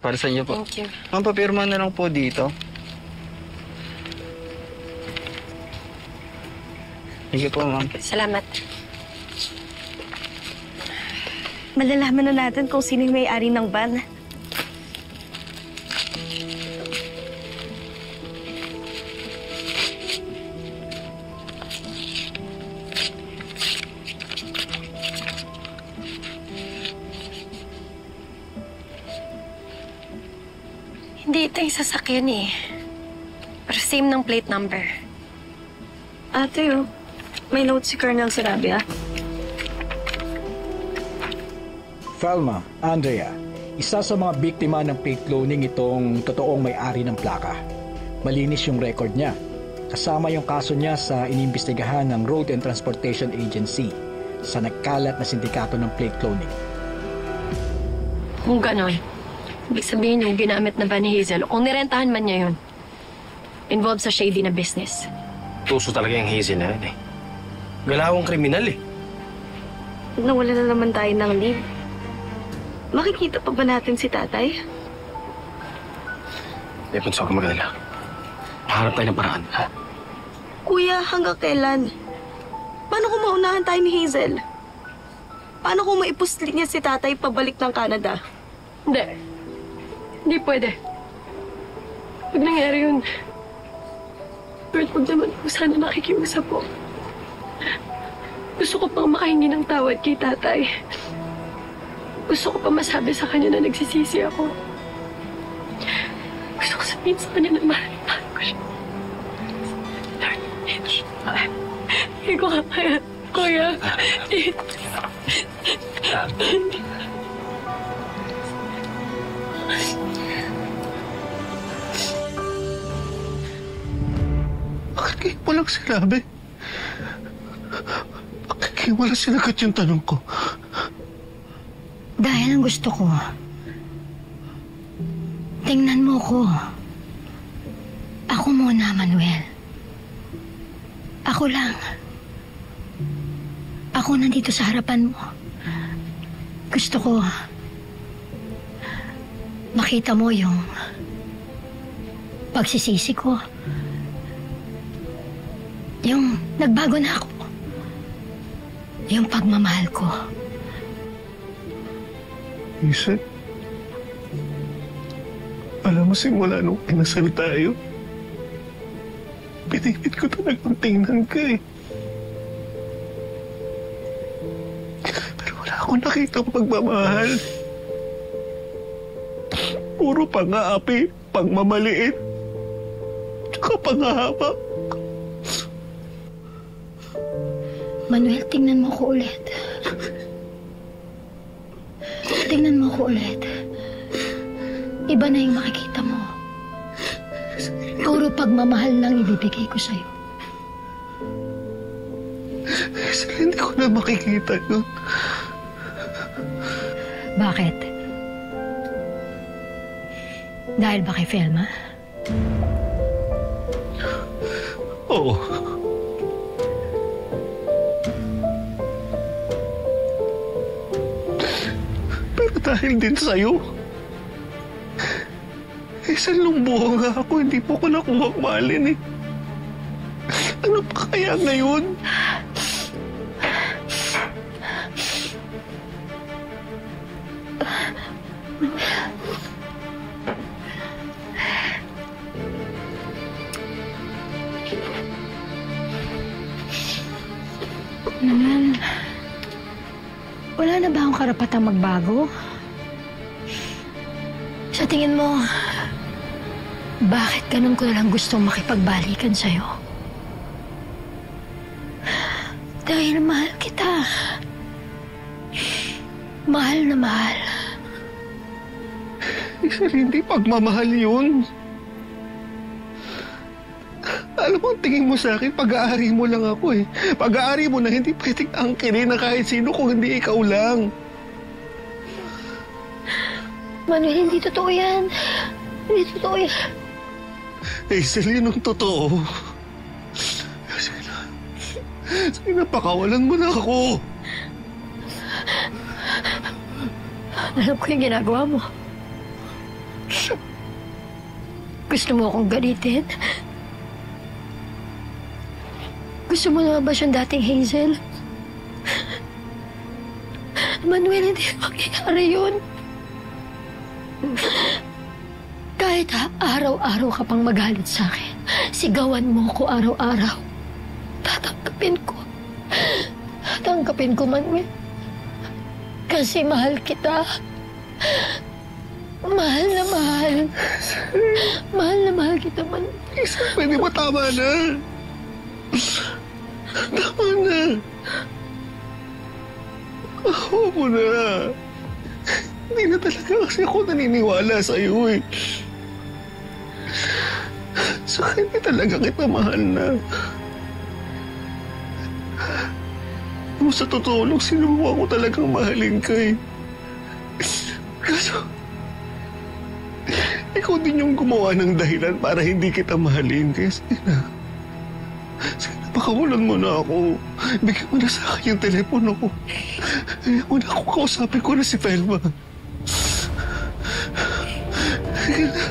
Para sa inyo po. Thank you. Ma'am, papirma na lang po dito. Sige po, ma'am. Salamat. Malalaman na natin kung sino yung may-ari ng van. Hindi ito yung sasakyan eh. Pero same ng plate number. Ate, oh. May note si Colonel Sarabia. Felma, Andrea, isa sa mga biktima ng fake cloning itong totoong may-ari ng plaka. Malinis yung record niya. Kasama yung kaso niya sa inimbestigahan ng Road and Transportation Agency sa nagkalat na sindikato ng fake cloning. Kung ganon, ibig sabihin yung ginamit na ba ni Hazel, kung nirentahan man niya yun, involved sa shady na business. Tuso talaga yung Hazel na yun eh. Galawang kriminal eh. Nawala na naman tayo ng lead. Makikita pa ba natin si tatay? Bunso, huwag mag-alala. Maharap tayo ng paraan, ha? Kuya, hanggang kailan? Paano kung maunahan tayo ni Hazel? Paano kung maipuslit niya si tatay pabalik ng Canada? Hindi. Hindi pwede. Pag nangyari yun, Bert, wag naman po sana nakikiusap po. Gusto ko pang makahingi ng tawad kay tatay. Gusto ko pa masabi sa kanya na nagsisisi ako. Gusto ko sabihin sa kanya na mahal ko siya. Lord, hindi ko kaya, kuya. Bakit kayo walang sinabi? Bakit kayo walang sinagot yung tanong ko? Dahil ang gusto ko, tingnan mo ko. Ako muna, Manuel. Ako lang. Ako nandito sa harapan mo. Gusto ko makita mo yung pagsisisi ko. Yung nagbago na ako. Yung pagmamahal ko. Hazel, alam mo simula nung kinasal tayo, pinilit ko talagang tingnan ka eh. Pero wala akong nakitang pagmamahal. Puro pang-aapi, pangmamaliit, tsaka pangahaba. Manuel, tingnan mo ko ulit. Tingnan mo ko ulit. Iba na yung makikita mo. Puro pagmamahal lang ibibigay ko sa'yo. Hazel, hindi ko na makikita yun. Bakit? Dahil ba kay Felma? Oo. Pero dahil din sa'yo. Hazel, nung buha nga ako, hindi po ko nakuha mahalin eh. Ano pa kaya ngayon? Naman, wala na ba akong karapatang magbago? Sa tingin mo, bakit ganun ko na lang gustong makipagbalikan sa'yo? Dahil mahal kita. Mahal na mahal. Hazel, hindi pagmamahal yun. Alam mo, ang tingin mo sa akin, pag-aari mo lang ako eh. Pag-aari mo na hindi pwedeng angkinin na kahit sino kung hindi ikaw lang. Manuel, hindi totoo yan. Hindi totoo yan. Hazel, yun ang totoo. Sige, pakawalan mo na ako. Alam ko yung ginagawa mo. Gusto mo akong galitin? Gusto mo naman ba siyang dating Hazel? Manuel, hindi mangyayari yun. Kahit araw-araw ka pang magalit sa akin, sigawan mo ko araw-araw. Tatanggapin ko. Tatanggapin ko, Manuel. Kasi mahal kita. Mahal na mahal. Mahal na mahal kita, Manuel. Pwede ba tama na? Tama na. Ako mo na. Hindi na talaga kasi ako naniniwala sa'yo eh. So, hindi talaga kita mahal na. Kung sa totoo lang, sinubukan ko talagang mahalin ka eh. Kaso, ikaw din yung gumawa ng dahilan para hindi kita mahalin. Kaya sige na, pakawalan mo na ako. Bigyan mo na sa akin yung telepono ko. Ayaw mo na ako, kausapin ko na si Felma. Sige na.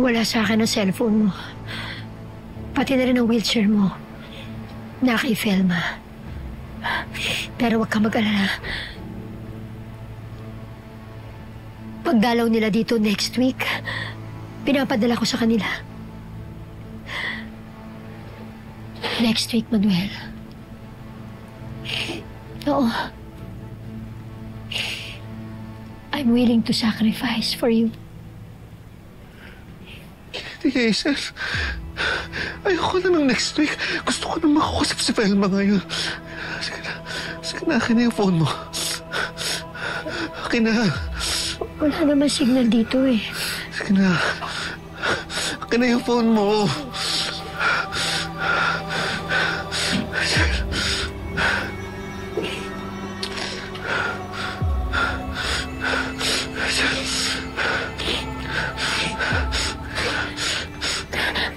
Wala sa akin ang cellphone mo. Pati na rin ang wheelchair mo. Na kay Felma. Pero huwag ka mag-alala. Pagdalaw nila dito next week, pinapadala ko sa kanila. Next week, Manuel. Oo. I'm willing to sacrifice for you. Hindi, Hazel. Ayoko na ng next week. Gusto ko na makakusap si Felma ngayon. Sige na. Sige na, akin na yung phone mo. Akin na. Wala naman signal dito eh. Sige na. Akin na yung phone mo.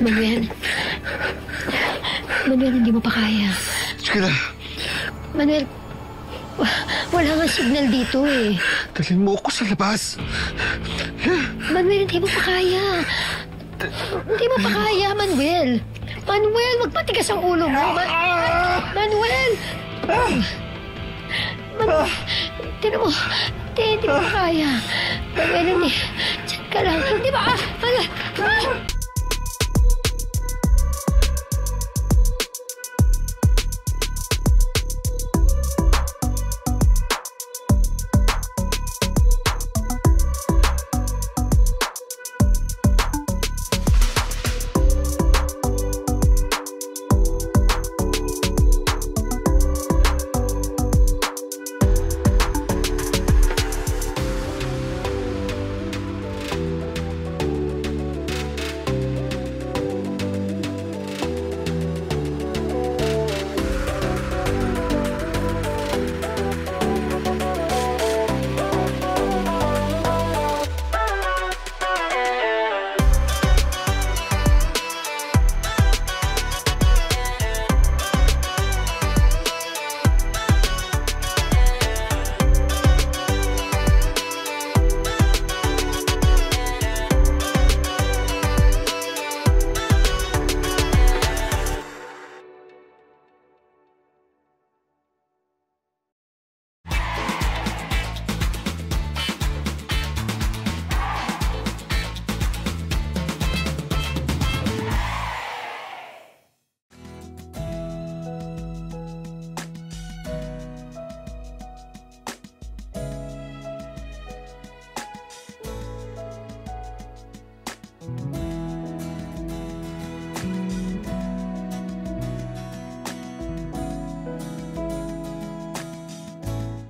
Manuel. Manuel, hindi mo pa kaya. Sige na. Manuel, wala nga signal dito eh. Dalhin mo ako sa labas. Manuel, hindi mo pa kaya. Hindi mo pa kaya, Manuel. Manuel, magpatigas ang ulo mo. Manuel! Manuel, tinan mo. Hindi mo pa kaya. Manuel, hindi. Diyan ka lang. Di ba? Manuel!